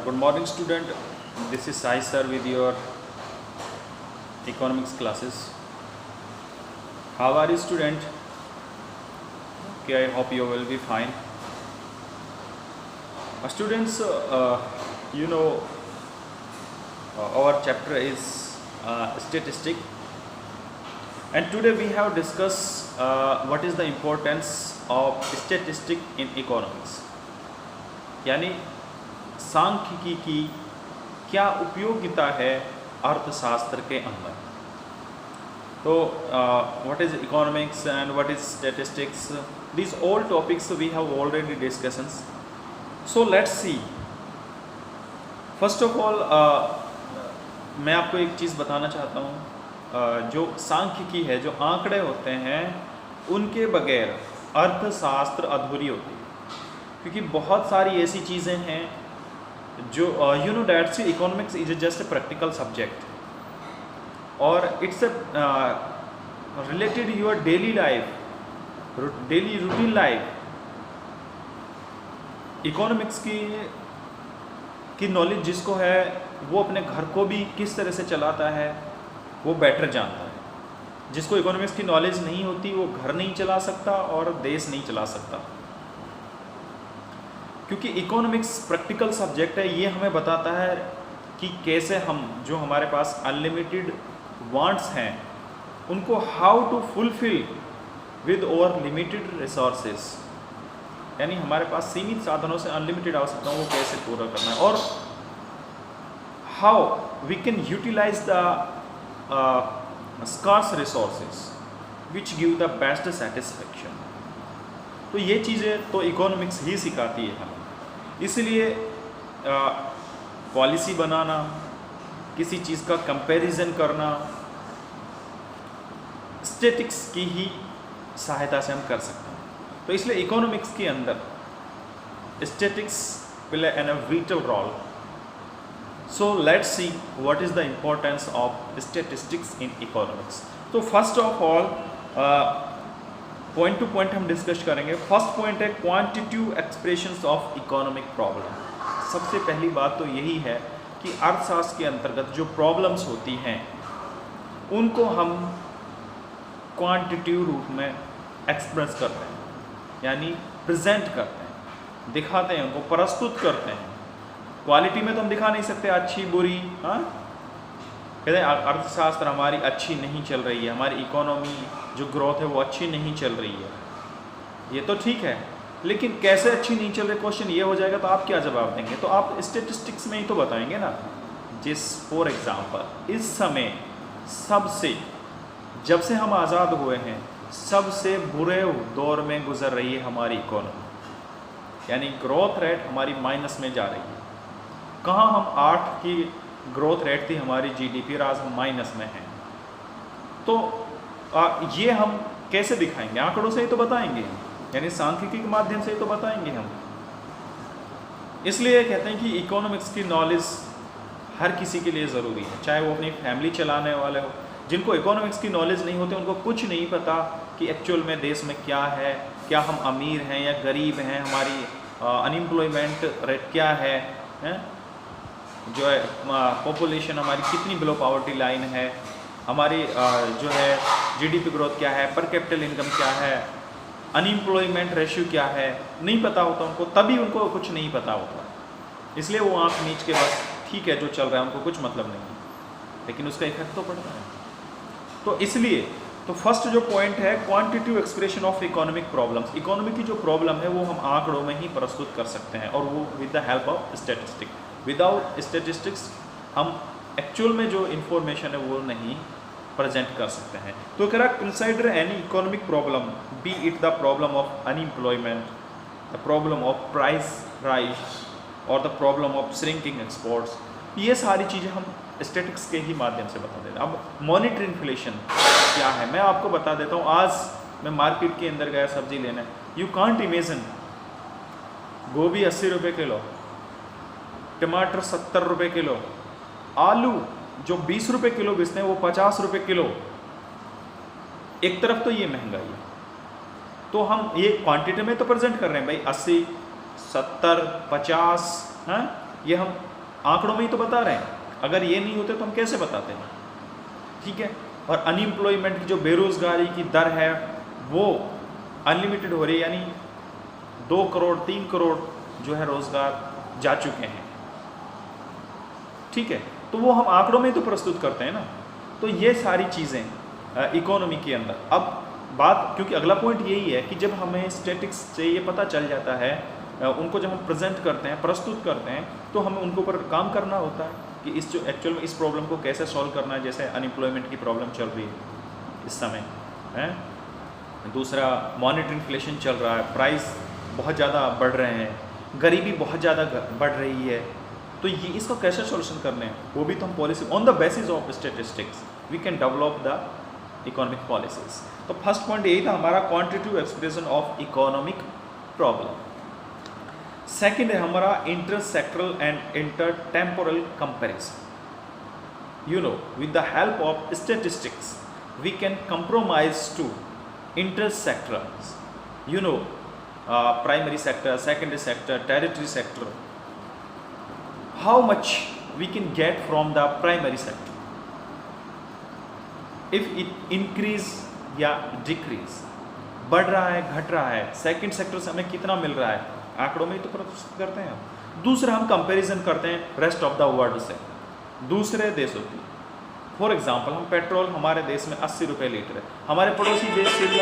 Good morning, student. This is Sai sir with your economics classes. How are you, student? Okay, I hope you will be fine. Students, our chapter is statistic, and today we have discussed what is the importance of statistic in economics. यानी सांख्यिकी की क्या उपयोगिता है अर्थशास्त्र के अंदर. तो what is economics and what is statistics, these all topics we have already discussions. So let's see. First of all, मैं आपको एक चीज़ बताना चाहता हूँ. जो सांख्यिकी है, जो आंकड़े होते हैं, उनके बगैर अर्थशास्त्र अधूरी होती है, क्योंकि बहुत सारी ऐसी चीज़ें हैं जो that's economics is just a practical subject और it's related your daily life, daily routine life. Economics की नॉलेज जिसको है वो अपने घर को भी किस तरह से चलाता है वो बेटर जानता है. जिसको इकोनॉमिक्स की नॉलेज नहीं होती वो घर नहीं चला सकता और देश नहीं चला सकता, क्योंकि इकोनॉमिक्स प्रैक्टिकल सब्जेक्ट है. ये हमें बताता है कि कैसे हम जो हमारे पास अनलिमिटेड वांट्स हैं उनको how to fulfil with over limited resources. यानी हमारे पास सीमित साधनों से अनलिमिटेड आवश्यकताओं को कैसे पूरा करना है और how we can utilise the scarce resources which give the best satisfaction. तो ये चीज़ें तो इकोनॉमिक्स ही सिखाती है हमें. इसलिए पॉलिसी बनाना, किसी चीज़ का कंपैरिजन करना स्टैटिक्स की ही सहायता से हम कर सकते हैं. तो इसलिए इकोनॉमिक्स के अंदर statistics play an a vital role. So let's see what is the importance of statistics in economics. तो first of all point to point हम डिस्कस करेंगे. फर्स्ट पॉइंट है quantitative expressions of economic problem. सबसे पहली बात तो यही है कि अर्थशास्त्र के अंतर्गत जो प्रॉब्लम्स होती हैं उनको हम क्वांटिटेटिव रूप में एक्सप्रेस करते हैं, यानी प्रेजेंट करते हैं, दिखाते हैं, उनको प्रस्तुत करते हैं. क्वालिटी में तो हम दिखा नहीं सकते अच्छी बुरी. हाँ, कहते हैं अर्थशास्त्र हमारी अच्छी नहीं चल रही है, हमारी इकोनॉमी जो ग्रोथ है वो अच्छी नहीं चल रही है. ये तो ठीक है, लेकिन कैसे अच्छी नहीं चल रही क्वेश्चन ये हो जाएगा तो आप क्या जवाब देंगे? तो आप स्टैटिस्टिक्स में ही तो बताएंगे ना. फॉर एग्जांपल इस समय सबसे, जब से हम आज़ाद हुए हैं, सबसे बुरे दौर में गुजर रही है हमारी इकोनॉमी. यानी ग्रोथ रेट हमारी माइनस में जा रही है. कहाँ हम 8 की ग्रोथ रेट थी हमारी जीडीपी और आज हम माइनस में हैं. तो ये हम कैसे दिखाएंगे? आंकड़ों से ही तो बताएंगे, यानी सांख्यिकी के माध्यम से ही तो बताएंगे हम. इसलिए कहते हैं कि इकोनॉमिक्स की नॉलेज हर किसी के लिए ज़रूरी है, चाहे वो अपनी फैमिली चलाने वाले हो. जिनको इकोनॉमिक्स की नॉलेज नहीं होती उनको कुछ नहीं पता कि एक्चुअल में देश में क्या है, क्या हम अमीर हैं या गरीब हैं, हमारी अनएम्प्लॉयमेंट रेट क्या है, जो है पॉपुलेशन हमारी कितनी बिलो पॉवर्टी लाइन है, हमारी जो है जीडीपी ग्रोथ क्या है, पर कैपिटल इनकम क्या है, अनएम्प्लॉयमेंट रेशियो क्या है, नहीं पता होता उनको. तभी उनको कुछ नहीं पता होता, इसलिए वो आँख नीच के बस ठीक है जो चल रहा है उनको कुछ मतलब नहीं है, लेकिन उसका इफेक्ट तो पड़ता है. तो इसलिए तो फर्स्ट जो पॉइंट है quantitative expression of economic problems. Economy की जो प्रॉब्लम है वो हम आंकड़ों में ही प्रस्तुत कर सकते हैं और वो with the help of statistics. Without statistics हम एक्चुअल में जो इन्फॉर्मेशन है वो नहीं प्रेजेंट कर सकते हैं. तो कह रहा consider any economic problem, be it the problem of unemployment, the problem of price rise और the problem of shrinking exports. ये सारी चीज़ें हम स्टैटिस्टिक्स के ही माध्यम से बता देते हैं. अब मॉनिटरी इन्फ्लेशन क्या है मैं आपको बता देता हूँ. आज मैं मार्केट के अंदर गया सब्जी लेने, यू कांट इमेजिन गोभी 80 रुपये किलो, टमाटर 70 रुपये किलो, आलू जो 20 रुपये किलो बेचते हैं वो 50 रुपये किलो. एक तरफ तो ये महंगाई है, तो हम ये क्वांटिटी में तो प्रेजेंट कर रहे हैं भाई 80, 70, 50, हाँ ये हम आंकड़ों में ही तो बता रहे हैं, अगर ये नहीं होते तो हम कैसे बताते हैं, ठीक है। और अनएम्प्लॉयमेंट की जो बेरोजगारी की दर है वो अनलिमिटेड हो रही है, यानी 2 करोड़ 3 करोड़ जो है रोजगार जा चुके हैं, ठीक है। तो वो हम आंकड़ों में ही तो प्रस्तुत करते हैं ना। तो ये सारी चीज़ें इकोनॉमी के अंदर। अब बात, क्योंकि अगला पॉइंट यही है कि जब हमें स्टैटिक्स से ये पता चल जाता है, उनको जब हम प्रेजेंट करते हैं, प्रस्तुत करते हैं, तो हमें उनके ऊपर काम करना होता है कि इस जो एक्चुअल में इस प्रॉब्लम को कैसे सॉल्व करना है। जैसे अनएम्प्लॉयमेंट की प्रॉब्लम चल रही है इस समय है, दूसरा मॉनेटरी इन्फ्लेशन चल रहा है, प्राइस बहुत ज़्यादा बढ़ रहे हैं, गरीबी बहुत ज़्यादा बढ़ रही है, तो ये इसका कैसे सॉल्यूशन करने हैं, वो भी तो हम policy on the basis of statistics we can develop the economic policies. तो फर्स्ट पॉइंट यही था हमारा, quantitative expression of economic problem. Second है हमारा intersectoral and intertemporal comparison. You know, with the help of statistics we can compromise to intersectorals, you know, primary sector, secondary sector, territory sector, how much we can get from the primary sector, if it increase या decrease, बढ़ रहा है घट रहा है, second sector से हमें कितना मिल रहा है, आंकड़ों में ही तो प्रस्तुत करते हैं हम। दूसरा हम कंपैरिजन करते हैं रेस्ट ऑफ द वर्ल्ड से, दूसरे देशों की। फॉर एग्जांपल हम पेट्रोल हमारे देश में 80 रुपये लीटर है, हमारे पड़ोसी देश सीरिया